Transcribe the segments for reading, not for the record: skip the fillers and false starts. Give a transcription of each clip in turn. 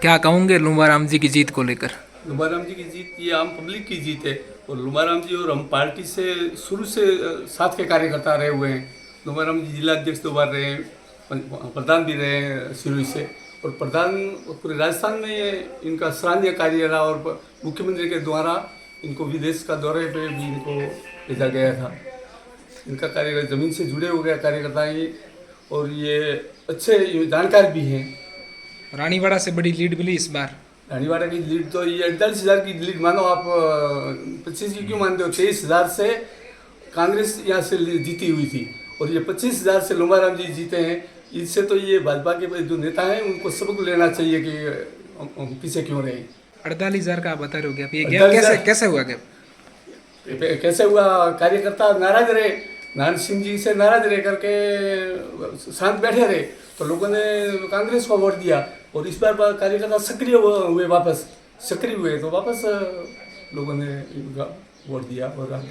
क्या कहूँगे लुम्बाराम जी की जीत को लेकर? लुम्बाराम जी की जीत ये आम पब्लिक की जीत है। और लुम्बाराम जी और हम पार्टी से शुरू से साथ के कार्यकर्ता रहे हुए हैं। लुम्बाराम जी जिला अध्यक्ष 2 बार रहे हैं, प्रधान भी रहे हैं शुरू से। और प्रधान पूरे राजस्थान में इनका सराहनीय कार्य रहा और मुख्यमंत्री के द्वारा इनको विदेश का दौरे पे भी इनको भेजा गया था। इनका कार्य ज़मीन से जुड़े हुए कार्यकर्ता हैं और ये अच्छे जानकार भी हैं। रानीवाड़ा से बड़ी लीड मिली इस बार। रानीवाड़ा की लीड तो ये 48,000 की लीड मानो आप, 25 की क्यों मानते हो? 23,000 से कांग्रेस यहाँ से जीती हुई थी और ये 25,000 से लुम्बाराम जी जीते हैं। इससे तो ये भाजपा के जो नेता हैं उनको सबक लेना चाहिए कि हम पीछे क्यों रहे। 48,000 का आप बता रहे हो गैप, ये गैप कैसे हुआ गैप? कैसे हुआ? कार्यकर्ता नाराज रहे, नारायण सिंह जी से नाराज रह करके शांत बैठे रहे तो लोगों ने कांग्रेस को वोट दिया। और इस बार कार्यकर्ता सक्रिय हुए, वापस सक्रिय हुए तो वापस लोगों ने इनका वोट दिया और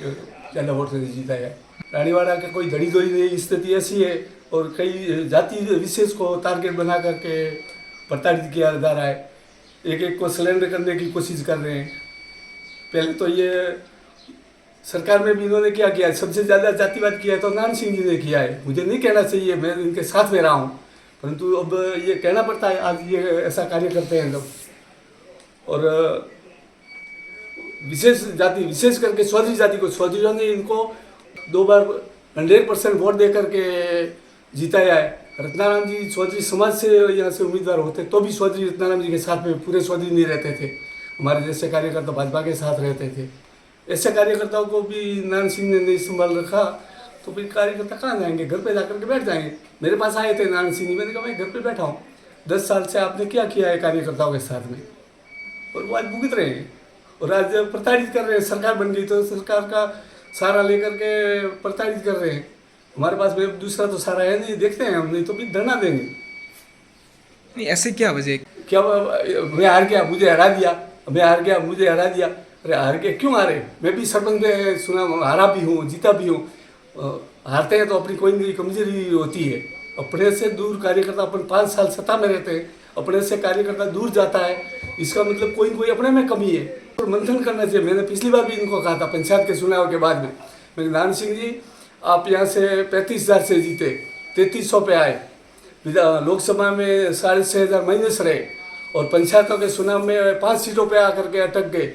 ज़्यादा वोट से जीता है। रानीवाड़ा के कोई धड़ी धोई स्थिति ऐसी है और कई जाति विशेष को टारगेट बना करके प्रताड़ित किया जा रहा है। एक एक को सिलेंडर करने की कोशिश कर रहे हैं। पहले तो ये सरकार में भी इन्होंने क्या किया, सबसे ज़्यादा जातिवाद किया है तो नारायण सिंह जी ने किया है। मुझे नहीं कहना चाहिए, मैं इनके साथ में रहा हूँ, परंतु अब ये कहना पड़ता है, आज ये ऐसा कार्य करते हैं लोग। और विशेष जाति, विशेष करके चौधरी जाति को, चौधरीयों ने इनको 2 बार 100% वोट दे करके जिताया है। रत्नाराम जी चौधरी समाज से यहाँ से उम्मीदवार होते तो भी चौधरी रत्नाराम जी के साथ में पूरे चौधरी नहीं रहते थे। हमारे जैसे कार्यकर्ता भाजपा के साथ रहते थे। ऐसे कार्यकर्ताओं को भी नारायण सिंह ने नहीं संभाल रखा तो फिर कार्यकर्ता कहाँ जाएंगे? घर पे जाकर के बैठ जाएंगे। मेरे पास आए थे नारायण सिंह, मैंने कहा मैं घर पे बैठा हूँ, 10 साल से आपने क्या किया है कार्यकर्ताओं के साथ में? और वो आज भुगत रहे हैं और आज प्रताड़ित कर रहे हैं। सरकार बन गई तो सरकार का सहारा लेकर के प्रताड़ित कर रहे हैं। हमारे पास में दूसरा तो सहारा है नहीं, देखते हैं हम, नहीं तो फिर धरना देंगे। नहीं, ऐसे क्या वजह? क्या मैं हार गया, मुझे हरा दिया, मैं हार गया, मुझे हरा दिया? अरे हार के क्यों हारे? मैं भी सरपंच में सुना, हारा भी हूँ, जीता भी हूँ। हारते हैं तो अपनी कोई ना कोई कमजोरी होती है। अपने से दूर कार्यकर्ता, अपन 5 साल सत्ता में रहते हैं, अपने से कार्यकर्ता दूर जाता है, इसका मतलब कोई कोई अपने में कमी है और मंथन करना चाहिए। मैंने पिछली बार भी इनको कहा था पंचायत के चुनाव के बाद में, मैं नारायण सिंह जी आप यहाँ से 35,000 से जीते, 3300 पे आए, लोकसभा में 6,500 माइनस रहे और पंचायतों के चुनाव में 5 सीटों पे आकर के अटक गए।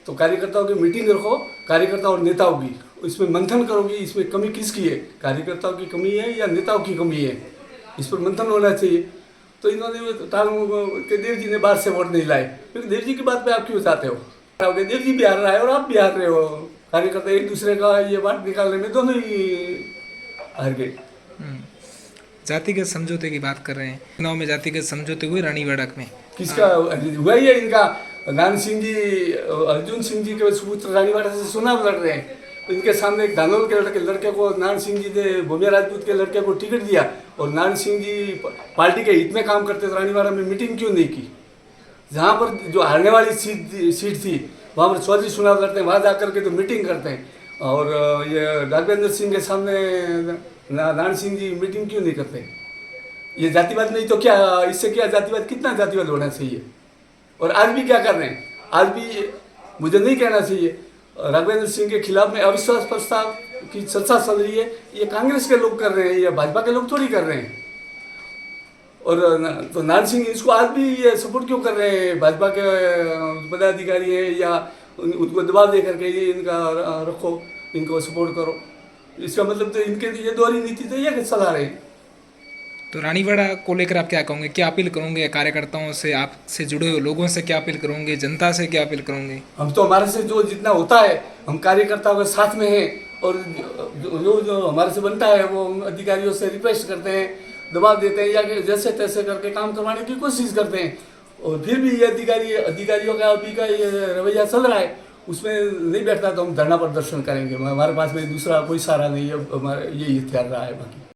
तो कार्यकर्ताओं की मीटिंग रखो, कार्यकर्ताओं और नेताओं की, इसमें मंथन करोगी, इसमें कमी किसकी है? कार्यकर्ताओं की कमी है या नेताओं की कमी है? इस पर मंथन होना चाहिए। तो इन्होंने के देव जी ने बाहर से वोट नहीं लाए, क्योंकि देव जी की बात पे आप क्यों चाहते हो? देव जी भी हार रहा है और आप भी हार रहे हो। कार्यकर्ता एक दूसरे का ये बात निकालने में दोनों ही हार गए। जातिगत समझौते की बात कर रहे हैं, चुनाव में जातिगत समझौते हुए रानीवाड़ा में। किसका हुआ ही है? इनका नारायण सिंह जी, अर्जुन सिंह जी के सुपुत्र रानीवाड़ा से चुनाव लड़ रहे हैं। इनके सामने एक धानोल के लड़के को नारायण सिंह जी ने, भूमिया राजपूत के लड़के को टिकट दिया और नारायण सिंह जी पार्टी के हित में काम करते थे। रानीवाड़ा में मीटिंग क्यों नहीं की? जहाँ पर जो हारने वाली सीट थी वहाँ पर चौधरी चुनाव लड़ते हैं, वहाँ जा करके तो मीटिंग करते हैं। और ये राघवेंद्र सिंह के सामने नारायण सिंह जी मीटिंग क्यों नहीं करते? ये जातिवाद नहीं तो क्या? इससे क्या जातिवाद, कितना जातिवाद होना चाहिए? और आज भी क्या कर रहे हैं? आज भी मुझे नहीं कहना चाहिए, राघवेंद्र सिंह के खिलाफ में अविश्वास प्रस्ताव की चर्चा चल रही है, ये कांग्रेस के लोग कर रहे हैं, ये भाजपा के लोग थोड़ी कर रहे हैं। और तो नारायण सिंह इसको आज भी ये सपोर्ट क्यों कर रहे हैं? भाजपा के पदाधिकारी हैं या उनको दबाव दे करके ये इनका रखो, इनको सपोर्ट करो, इसका मतलब तो इनके ये दोहरी नीति तो ये चला रहे हैं। तो रानीवाड़ा को लेकर आप क्या कहोगे? क्या अपील करोगे कार्यकर्ताओं से, आपसे जुड़े हुए लोगों से क्या अपील करोगे, जनता से क्या अपील करोगे? हम तो हमारे से जो जितना होता है हम कार्यकर्ताओं के साथ में हैं और जो हमारे से बनता है वो हम अधिकारियों से रिक्वेस्ट करते हैं, दबाव देते हैं या जैसे तैसे करके काम करवाने की कोशिश करते हैं। और फिर भी ये अधिकारियों का अभी का ये रवैया चल रहा है, उसमें नहीं बैठता तो हम धरना प्रदर्शन करेंगे। हमारे पास में दूसरा कोई सहारा नहीं है, हमारा यही हथियार रहा है। बाकी